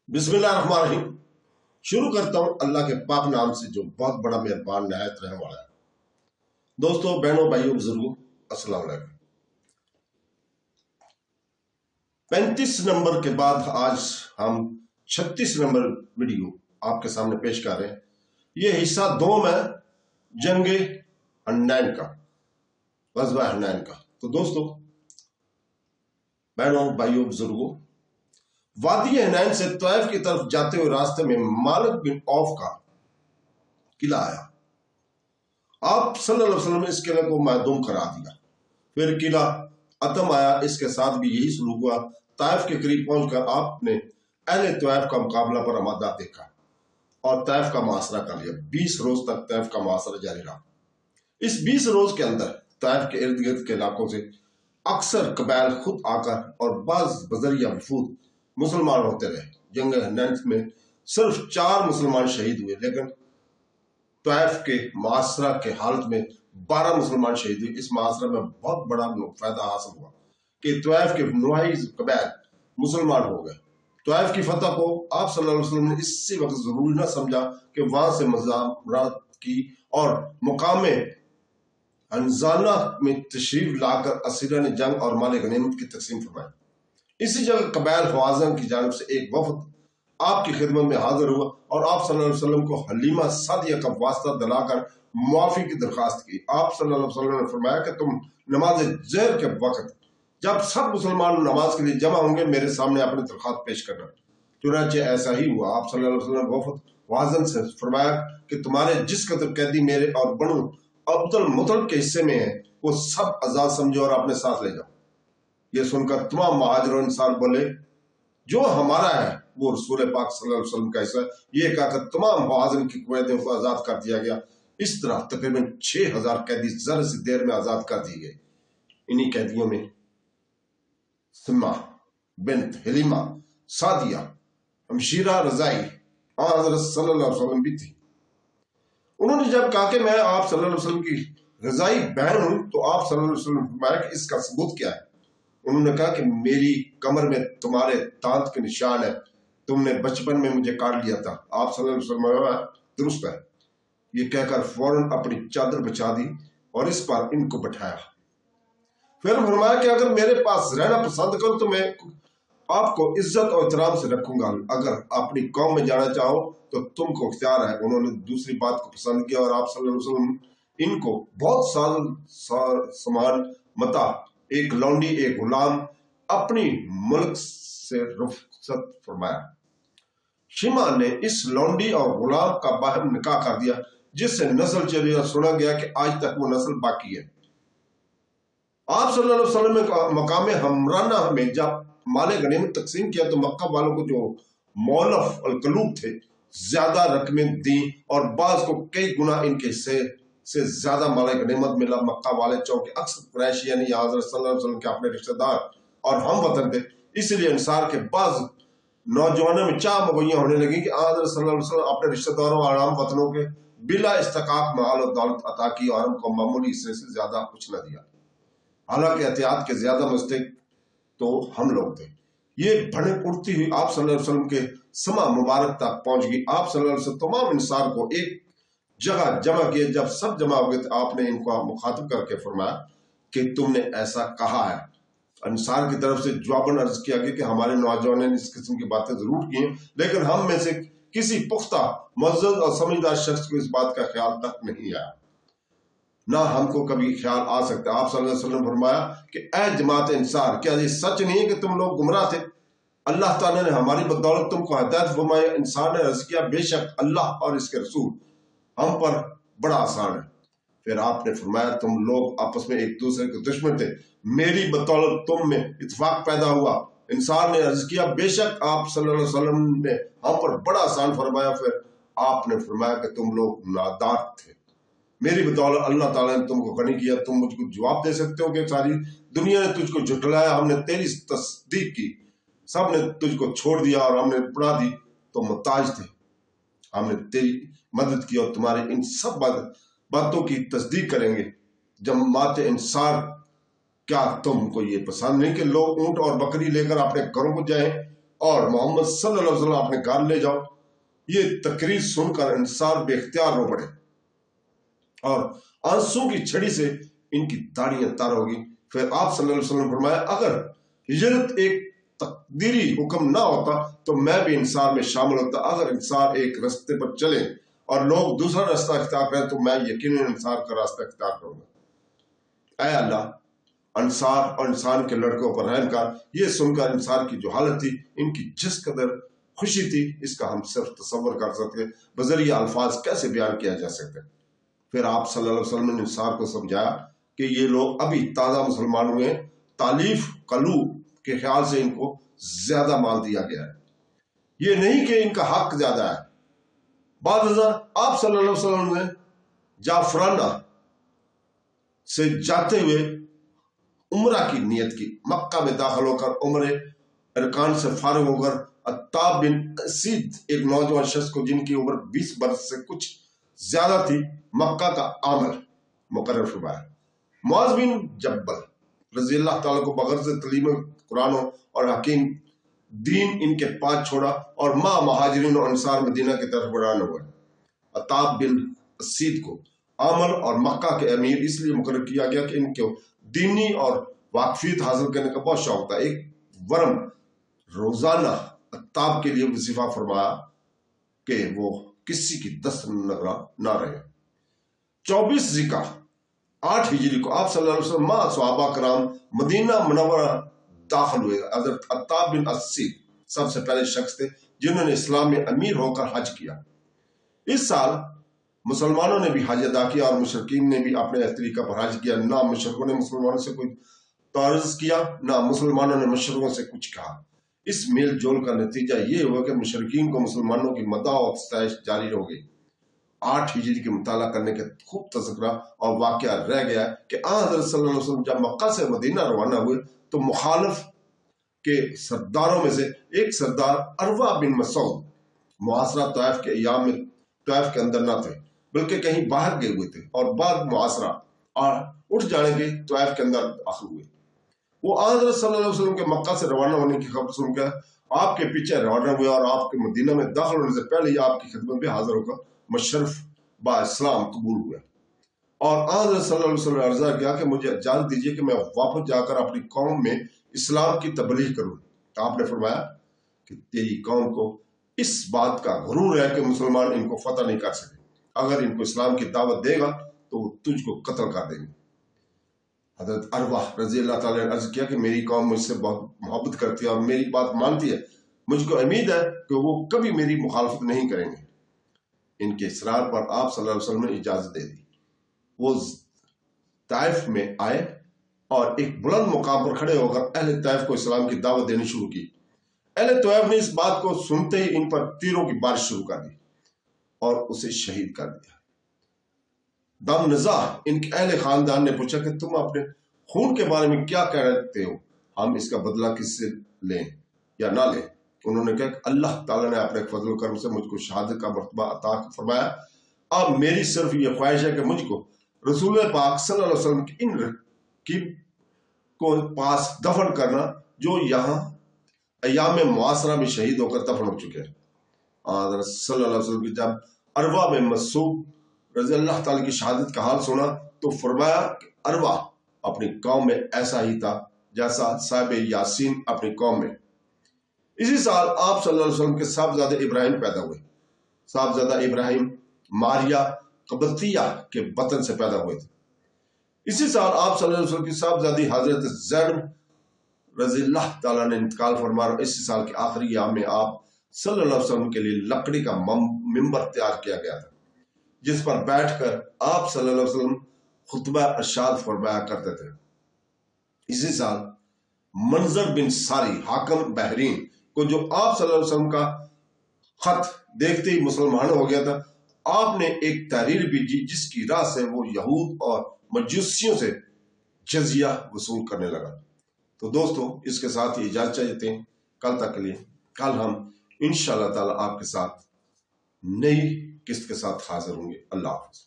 बिस्मिल्लाहिर्रहमानिर्रहीम। शुरू करता हूँ अल्लाह के पाक नाम से जो बहुत बड़ा मेहरबान नहायत रहने वाला है। दोस्तों, बहनों, भाइयों, बुजुर्गों, अस्सलाम वालेकुम। 35 नंबर के बाद आज हम 36 नंबर वीडियो आपके सामने पेश कर रहे हैं। ये हिस्सा 2 में जंगे हनैन का, ग़ज़वा हनैन का। तो दोस्तों, बहनों, भाइयों, बुजुर्गों, वादी हनैन से तैफ की तरफ जाते हुए रास्ते में मालिक बिन औफ का किला आया। आप सल्लल्लाहु अलैहि वसल्लम ने इस किले को महदूम करा दिया। फिर किला अतम आया, इसके साथ भी यही सलूक हुआ। तैफ के करीब पहुंचकर आपने अहले तैफ का मुकाबला पर आमादा देखा और तैफ का मुहासरा कर लिया। 20 रोज तक तैफ का मुहासरा जारी रहा। इस 20 रोज के अंदर तैफ के इर्द गिर्द के इलाकों से अक्सर कबाइल खुद आकर और बाज बजरिया वफूद मुसलमान होते रहे। जंग हनैन में सिर्फ 4 मुसलमान शहीद हुए, लेकिन तैफ के मुहासरा के हालत में 12 मुसलमान शहीद हुए। इस मुहासरा में बहुत बड़ा फायदा हासिल हुआ कि तैफ के नुहाई कबाइल मुसलमान हो गए। तैफ की फतह को आप सल्लल्लाहु अलैहि वसल्लम ने इसी वक्त जरूरी न समझा कि वहां से मज़ामरात की और मुकामे अनजाना में तशरीफ लाकर असीरान जंग और माल गनीमत की तकसीम फरमाई। इसी जगह कबाइल हवाज़न की जानिब से एक वफद आपकी खिदमत में हाजिर हुआ और आप सल्लल्लाहु अलैहि वसल्लम को हलीमा सादिया का वास्ता दिलाकर मुआफी की दरखास्त की। आप सल्लल्लाहु अलैहि वसल्लम ने फरमाया कि तुम नमाज ज़हर के वक्त जब सब मुसलमान नमाज के लिए जमा होंगे, मेरे सामने अपनी दरखास्त पेश करना। चुनांचे ऐसा ही हुआ। आप सल्लल्लाहु अलैहि वसल्लम वफद हवाज़न से फरमाया कि तुम्हारे जिस कदर कैदी मेरे और बनु अब्दुल मुतलब के हिस्से में है, वो सब आजाद समझो और अपने साथ ले जाओ। ये सुनकर तमाम मुहाजिर इंसान बोले, जो हमारा है वो रसूल पाक सल्लल्लाहु अलैहि वसल्लम का हिस्सा है। ये कहकर तमाम मुहाजिर की कैदियों को आजाद कर दिया गया। इस तरह तकरीबन 6000 कैदी जरा सी देर में आजाद कर दिए गए। इन्हीं कैदियों में सिम्मा बिन्त हलीमा सादिया हमशीरा रजाई हज़रत सल्लल्लाहु अलैहि वसल्लम भी थी। उन्होंने जब कहा कि मैं आप सल्लल्लाहु अलैहि वसल्लम की रजाई बहन हूं, तो आप सल्लल्लाहु अलैहि वसल्लम ने फरमाया कि इसका सबूत क्या है। उन्होंने कहा कि मेरी कमर में तुम्हारे दांत के निशान है, तुमने बचपन में मुझे काट लिया था। आप सल्लल्लाहु अलैहि वसल्लम ने दुरुस्त है। ये कहकर फौरन अपनी चादर बिछा दी और इस पर इनको बैठाया। फिर फरमाया कि अगर मेरे पास रहना पसंद करो तो मैं आपको इज्जत और एहतराम से रखूंगा, अगर अपनी कौम में जाना चाहो तो तुमको इख्तियार है। उन्होंने दूसरी बात को पसंद किया और आप सल्लल्लाहु अलैहि वसल्लम इनको बहुत सामान मता, एक लौंडी, एक गुलाम अपनी मुल्क से रुखसत फरमाया। शिमा ने इस लौंडी और गुलाम का बाहर निकाह कर दिया, जिससे नस्ल चली और सुना गया कि आज तक वो नस्ल बाकी है। आप सल्लल्लाहु अलैहि वसल्लम ने मकाम हमराना में जब माले गनीमत तकसीम किया तो मक्का वालों को जो मौलफ अल कलूब थे ज्यादा रकमें दी और बाज को कई गुना इनके हिस्से से ज्यादा माल गनीमत मिला। मक्का वाले चौके अक्सर कुरैश यानी हज़रत सल्लल्लाहु अलैहि वसल्लम के अपने रिश्तेदार और हम वतन थे। इसलिए अंसार के बाज नौजवानों में चाह मगोइयां होने लगी कि हज़रत सल्लल्लाहु अलैहि वसल्लम अपने रिश्तेदारों और आम वतनों के बिला इस्तकाक माल और दौलत अता की और हमको मामूली हिस्से से ज्यादा कुछ न दिया। हालांकि एहतियात के ज्यादा मुस्तहिक तो हम लोग थे। ये भड़क उठती हुई आप सल्लल्लाहु अलैहि वसल्लम के समा मुबारक तक पहुंच गई। आप सल्लल्लाहु अलैहि वसल्लम तमाम इंसान को एक जगह जमा किए। जब सब जमा हो गए तो आपने इनको मुखातिब करके फरमाया कि तुमने ऐसा कहा है। अंसार की तरफ से जवाबन अर्ज किया गया कि हमारे नौजवानों ने इस किस्म की बातें जरूर की हैं, लेकिन हम में से किसी पुख्ता मुअज़्ज़ज़ और समझदार शख्स को इस बात का ख्याल तक नहीं आया, ना हमको कभी ख्याल आ सकता। आप सल्लल्लाहु अलैहि वसल्लम फरमाया कि ऐ जमात इंसार, क्या ये सच नहीं है कि तुम लोग गुमराह थे? अल्लाह ताला ने हमारी बदौलत तुमको हिदायत फरमाई। इंसान ने अर्ज किया, बेशक अल्लाह और इसके रसूल हम पर बड़ा आसान है। फिर आपने फरमाया, तुम लोग आपस में एक दूसरे के दुश्मन थे, मेरी बदौलत तुम में इत्तेफाक पैदा हुआ। इंसान ने अर्ज किया, बेशक आप सल्लल्लाहु अलैहि वसल्लम ने हम पर बड़ा आसान फरमाया। फिर आपने फरमाया कि तुम लोग नादार थे, मेरी बदौलत अल्लाह ताला ने तुमको गनी किया। तुम मुझको जवाब दे सकते हो कि सारी दुनिया ने तुझको झुठलाया, हमने तेरी तस्दीक की, सब ने तुझको छोड़ दिया और हमने पढ़ा दी तो मुहताज थे। हमने तेरी मदद की और तुम्हारे इन सब बातों की तस्दीक करेंगे। जमात इंसार, क्या तुमको ये पसंद नहीं कि लोग ऊंट और बकरी लेकर अपने घरों को जाएं اور محمد صلی اللہ علیہ وسلم اپنے گھر لے جاؤ۔ یہ تقریر سن کر انصار بے اختیار رو پڑے اور آنسو کی چھڑی سے ان کی داڑیاں تر ہوگی۔ پھر آپ صلی اللہ علیہ وسلم نے فرمایا اگر ہجرت ایک تقدیری حکم نہ ہوتا تو میں بھی انصار میں شامل ہوتا۔ اگر انصار ایک راستے پر چلے اور لوگ دوسرا راستہ اختیار کریں تو میں یقیناً انصار کا راستہ اختیار کروں گا۔ اے اللہ، انصار اور انسان کے لڑکوں پر رحم کر۔ یہ سن کر انصار کی جو حالت تھی، ان کی جس قدر خوشی تھی، اس کا ہم صرف تصور کر سکتے ہیں، بذریعہ الفاظ کیسے بیان کیا جا سکتا ہے۔ پھر آپ صلی اللہ علیہ وسلم نے انصار کو سمجھایا کہ یہ لوگ ابھی تازہ مسلمان ہوئے ہیں، تالیف قلوب کے خیال سے ان کو زیادہ مال دیا گیا ہے، یہ نہیں کہ ان کا حق زیادہ ہے۔ بعد ازاں آپ صلی اللہ علیہ وسلم نے جعفرانہ سے جاتے ہوئے عمرہ کی نیت کی۔ مکہ میں داخل ہو کر عمرے ارکان سے فارغ ہو کر عطاب بن اسید ایک نوجوان شخص کو جن کی عمر 20 برس سے کچھ زیادہ تھی مکہ کا عامر مقرر فرمایا۔ معاذ بن جبل رضی اللہ تعالیٰ کو بغرض تعلیم قرآن اور حکیم دین ان کے پاس چھوڑا اور مہاجرین اور انصار مدینہ کی طرف روانہ ہوئے۔ عطاب بن اسید کو عامر اور مکہ کے امیر اس لیے مقرر کیا گیا کہ ان کو دینی اور واقفیت حاصل کرنے کا بہت شوق تھا۔ ایک ورم روزانہ عطاب کے لیے وظیفہ فرمایا کہ وہ کسی کی دست نگراں نہ رہے۔ 24 ذکا 8 ہجری کو آپ صلی اللہ علیہ وسلم مع صحابہ کرام مدینہ منورہ داخل ہوئے۔ حضرت عطاب بن اسید سب سے پہلے شخص تھے جنہوں نے اسلام میں امیر ہو کر حج کیا۔ اس سال مسلمانوں نے بھی حج ادا کیا اور مشرکین نے بھی اپنے طریقہ پر حج کیا۔ نہ مشرکوں نے مسلمانوں سے کوئی تعارض کیا، نہ مسلمانوں نے مشرکوں سے کچھ کہا۔ اس میل جول کا نتیجہ یہ ہوا کہ مشرکین کو مسلمانوں کی مداح و ستائش جاری ہو گئی۔ 8 ہجری کے مطالعہ کرنے کے خوب تذکرہ اور واقعہ رہ گیا کہ حضرت صلی اللہ علیہ وسلم جب مکہ سے مدینہ روانہ ہوئے تو مخالف کے سرداروں میں سے ایک سردار عروہ بن مسعود محاصرہ طائف کے ایام میں طائف کے اندر نہ تھے بلکہ کہیں باہر گئے ہوئے تھے، اور بعد محاصرہ اور اٹھ جانے کے طائف کے اندر داخل ہوئے۔ وہ حضرت صلی اللہ علیہ وسلم کے مکہ سے روانہ ہونے کی خبر سن کر آپ کے پیچھے روانہ ہوئے اور آپ کے مدینہ میں داخل ہونے سے پہلے ہی آپ کی خدمت میں حاضر ہو کر مشرف با اسلام قبول ہوئے، اور حضرت صلی اللہ علیہ وسلم نے عرض کیا کہ مجھے اجازت دیجیے کہ میں واپس جا کر اپنی قوم میں اسلام کی تبلیغ کروں۔ آپ نے فرمایا کہ تیری قوم کو اس بات کا غرور ہے کہ مسلمان ان کو فتح نہیں کر سکے، اگر ان کو اسلام کی دعوت دے گا تو وہ تجھ کو قتل کر دیں گے۔ حضرت عروہ رضی اللہ تعالیٰ نے عرض کیا کہ میری قوم مجھ سے بہت محبت کرتی ہے اور میری بات مانتی ہے، مجھ کو امید ہے کہ وہ کبھی میری مخالفت نہیں کریں گے۔ ان کے اصرار پر آپ صلی اللہ علیہ وسلم نے اجازت دے دی۔ وہ طائف میں آئے اور ایک بلند مقام پر کھڑے ہو کر اہل طائف کو اسلام کی دعوت دینی شروع کی۔ اہل طائف نے اس بات کو سنتے ہی ان پر تیروں کی بارش شروع کر دی اور اسے شہید کر دیا۔ دم نزاع ان کے اہل خاندان نے پوچھا کہ تم اپنے خون کے بارے میں کیا کہتے ہو، ہم اس کا بدلہ کس سے لیں یا نہ لیں؟ انہوں نے کہا کہ اللہ تعالیٰ نے اپنے فضل و کرم سے مجھ کو شہادت کا مرتبہ عطا فرمایا، اب میری صرف یہ خواہش ہے کہ مجھ کو رسول پاک صلی اللہ علیہ وسلم کی ان رقیب کو پاس دفن کرنا جو یہاں ایام معاصرہ میں شہید ہو کر دفن ہو چکے ہیں۔ حضرت صلی اللہ علیہ وسلم کی جب عروہ بن مسعود رضی اللہ تعالیٰ کی شہادت کا حال سنا تو فرمایا کہ عروہ اپنی قوم میں ایسا ہی تھا جیسا صاحب یاسین اپنی قوم میں۔ اسی سال آپ صلی اللہ علیہ وسلم کے صاحبزادہ ابراہیم پیدا ہوئے۔ صاحبزادہ ابراہیم ماریہ قبطیہ کے وطن سے پیدا ہوئے تھے۔ اسی سال آپ صلی اللہ علیہ وسلم کی صاحبزادی حضرت زینب رضی اللہ تعالیٰ نے انتقال فرمایا، اور اسی سال کے آخری ایام میں آپ صلی اللہ علیہ وسلم کے لیے لکڑی کا ممبر تیار کیا گیا تھا جس پر بیٹھ کر آپ صلی اللہ علیہ وسلم خطبہ ارشاد فرمایا کرتے تھے۔ اسی سال منظر بن ساری حاکم بحرین کو جو آپ صلی اللہ علیہ وسلم کا خط دیکھتے ہی مسلمان ہو گیا تھا، آپ نے ایک تحریر بھیجی جس کی راہ سے وہ یہود اور مجوسیوں سے جزیہ وصول کرنے لگا۔ تو دوستو اس کے ساتھ یہ اجازت چاہتے ہیں کل تک کے لیے۔ کل ہم انشاءاللہ تعالی آپ کے ساتھ نئی قسط کے ساتھ حاضر ہوں گے۔ اللہ حافظ۔